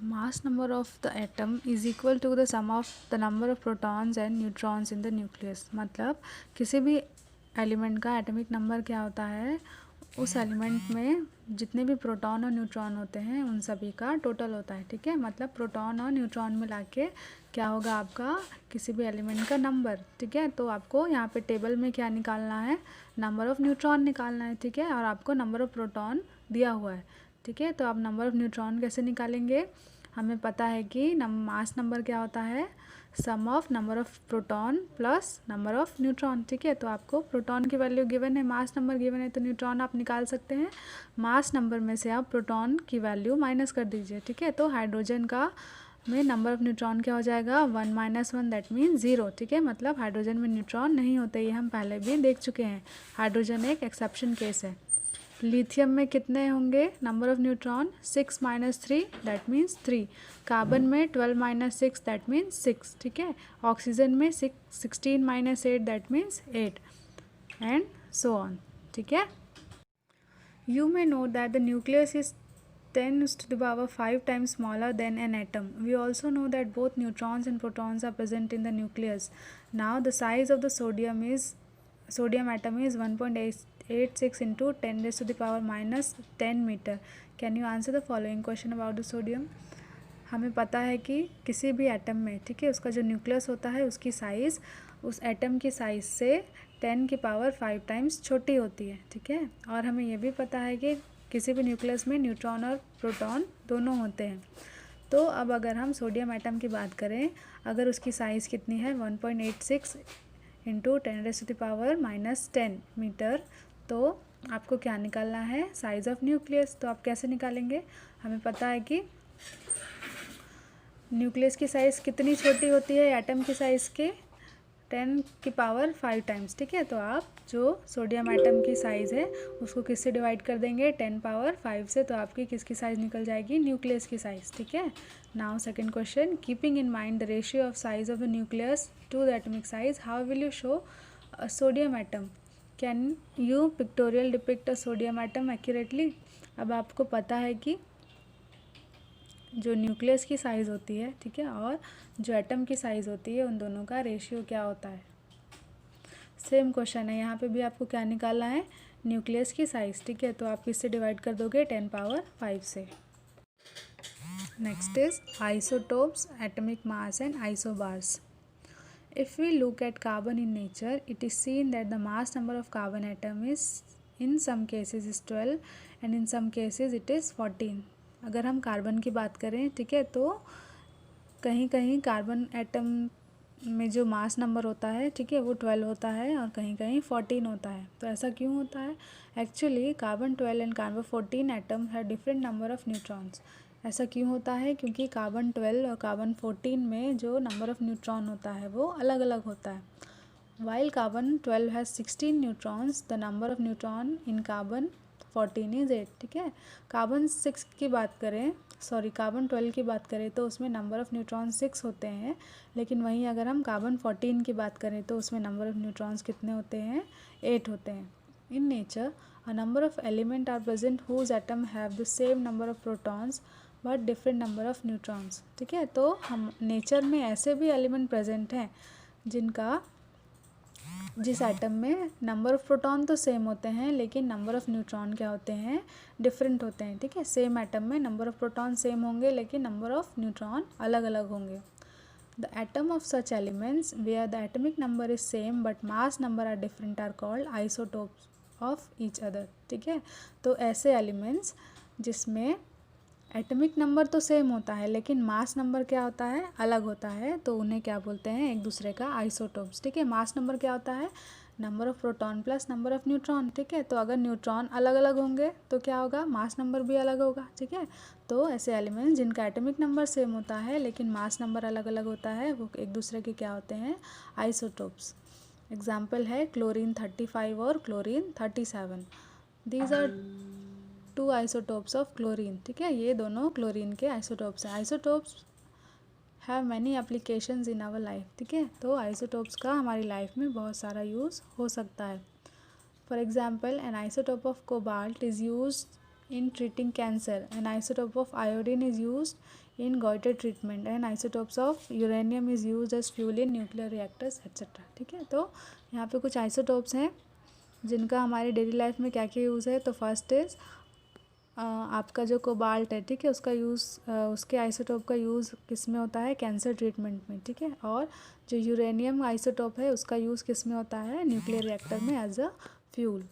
Mass number of the atom is equal to the sum of the number of protons and neutrons in the nucleus. मतलब किसी भी element का atomic number क्या होता है, उस एलिमेंट में जितने भी प्रोटॉन और न्यूट्रॉन होते हैं उन सभी का टोटल होता है। ठीक है, मतलब प्रोटॉन और न्यूट्रॉन मिला के क्या होगा आपका किसी भी एलिमेंट का नंबर। ठीक है, तो आपको यहाँ पे टेबल में क्या निकालना है, नंबर ऑफ़ न्यूट्रॉन निकालना है। ठीक है, और आपको नंबर ऑफ़ प्रोटॉन दिया हुआ है। ठीक है, तो आप नंबर ऑफ़ न्यूट्रॉन कैसे निकालेंगे, हमें पता है कि मास नंबर क्या होता है, sum of number of proton plus number of neutron. ठीक है, तो आपको प्रोटॉन की वैल्यू गिवन है, मास नंबर गिवन है, तो न्यूट्रॉन आप निकाल सकते हैं। मास नंबर में से आप प्रोटॉन की वैल्यू माइनस कर दीजिए। ठीक है, तो हाइड्रोजन का में नंबर ऑफ़ न्यूट्रॉन क्या हो जाएगा, 1 - 1 दैट मीन 0। ठीक है, मतलब हाइड्रोजन में न्यूट्रॉन नहीं होते, ये हम पहले भी देख चुके हैं। हाइड्रोजन एक एक्सेप्शन केस है। लिथियम में कितने होंगे number of neutron, 6 - 3 that means 3। Carbon में 12 - 6 दैट मीन्स 6। ठीक है, ऑक्सीजन में 16 - 8 that means 8 and so on. ठीक है, you may know that the nucleus is 10⁵ times smaller than an atom. We also know that both neutrons and protons are present in the nucleus. Now the size of the sodium atom is 1.86 into 10⁻⁻10 meter. Can you answer the following question about the sodium? हमें पता है कि किसी भी atom में, ठीक है, उसका जो न्यूक्लियस होता है उसकी साइज़ उस एटम की साइज़ से 10⁵ टाइम्स छोटी होती है। ठीक है, और हमें ये भी पता है कि किसी भी न्यूक्लियस में न्यूट्रॉन और प्रोटॉन दोनों होते हैं। तो अब अगर हम सोडियम एटम की बात करें, अगर उसकी साइज़ कितनी है 1.86 इंटू 10⁻⁻10 मीटर, तो आपको क्या निकालना है, साइज़ ऑफ न्यूक्लियस। तो आप कैसे निकालेंगे, हमें पता है कि न्यूक्लियस की साइज़ कितनी छोटी होती है एटम की साइज़ के 10⁵ टाइम्स। ठीक है, तो आप जो सोडियम एटम की साइज़ है उसको किससे डिवाइड कर देंगे, 10⁵ से, तो आपकी किसकी साइज़ निकल जाएगी, न्यूक्लियस की साइज़। ठीक है, now second question, keeping in mind the ratio of size of the nucleus to the atomic size, how will you show a sodium atom, can you pictorial depict a sodium atom accurately. अब आपको पता है कि जो nucleus की size होती है, ठीक है, और जो एटम की साइज़ होती है उन दोनों का रेशियो क्या होता है। सेम क्वेश्चन है, यहाँ पे भी आपको क्या निकालना है, न्यूक्लियस की साइज़। ठीक है, तो आप किससे डिवाइड कर दोगे, 10⁵ से। Next is isotopes, atomic mass and isobars. If we look at carbon in nature, it is seen that the mass number of carbon atom is in some cases is 12 and in some cases it is 14. अगर हम carbon की बात करें, ठीक है, तो कहीं कहीं कार्बन एटम में जो मास नंबर होता है, ठीक है, वो 12 होता है और कहीं कहीं 14 होता है। तो ऐसा क्यों होता है, actually carbon 12 and carbon 14 atom है डिफरेंट नंबर ऑफ़ न्यूट्रॉन्स। ऐसा क्यों होता है, क्योंकि कार्बन 12 और कार्बन 14 में जो नंबर ऑफ़ न्यूट्रॉन होता है वो अलग अलग होता है। While carbon 12 has 16 neutrons, the number of neutron in carbon 14 is 8। ठीक है, कार्बन 6 की बात करें, कार्बन 12 की बात करें तो उसमें नंबर ऑफ़ न्यूट्रॉन 6 होते हैं, लेकिन वहीं अगर हम कार्बन 14 की बात करें तो उसमें नंबर ऑफ़ न्यूट्रॉन्स कितने होते हैं, 8 होते हैं। In nature a number of element are present whose atom have the same number of protons but different number of neutrons. ठीक है, तो हम नेचर में ऐसे भी एलिमेंट प्रेजेंट हैं जिस एटम में नंबर ऑफ़ प्रोटॉन तो सेम होते हैं लेकिन नंबर ऑफ़ न्यूट्रॉन क्या होते हैं, डिफरेंट होते हैं। ठीक है, सेम एटम में नंबर ऑफ़ प्रोटॉन सेम होंगे लेकिन नंबर ऑफ़ न्यूट्रॉन अलग अलग होंगे। The atom of such elements where the atomic number is same but mass number are different are called isotopes of each other. ठीक है, तो ऐसे एलिमेंट्स जिसमें एटमिक नंबर तो सेम होता है लेकिन मास नंबर क्या होता है, अलग होता है, तो उन्हें क्या बोलते हैं, एक दूसरे का आइसोटोप्स। ठीक है, मास नंबर क्या होता है, number of proton plus number of neutron. ठीक है, तो अगर न्यूट्रॉन अलग अलग होंगे तो क्या होगा, मास नंबर भी अलग होगा। ठीक है, तो ऐसे एलिमेंट्स जिनका एटमिक नंबर सेम होता है लेकिन मास नंबर अलग अलग होता है वो एक दूसरे के क्या होते हैं, आइसोटोप्स। एग्जाम्पल है क्लोरीन 35 और chlorine 37। These are 2 isotopes of chlorine. ठीक है, ये दोनों क्लोरीन के आइसोटोप्स हैं। Isotopes have many applications in our life. ठीक है, तो आइसोटोप्स का हमारी लाइफ में बहुत सारा यूज़ हो सकता है। For example, an isotope of cobalt is use in treating cancer, an isotope of iodine is use in goiter treatment and isotopes of uranium is use as fuel in nuclear reactors etcetera. ठीक है, तो यहाँ पे कुछ isotopes हैं जिनका हमारी daily life में क्या क्या यूज़ है। तो फर्स्ट इज़ आपका जो कोबाल्ट है, ठीक है, उसका यूज़ उसके आइसोटोप का यूज़ किस में होता है, कैंसर ट्रीटमेंट में। ठीक है, और जो यूरेनियम आइसोटोप है उसका यूज़ किस में होता है, न्यूक्लियर रिएक्टर में एज अ फ्यूल।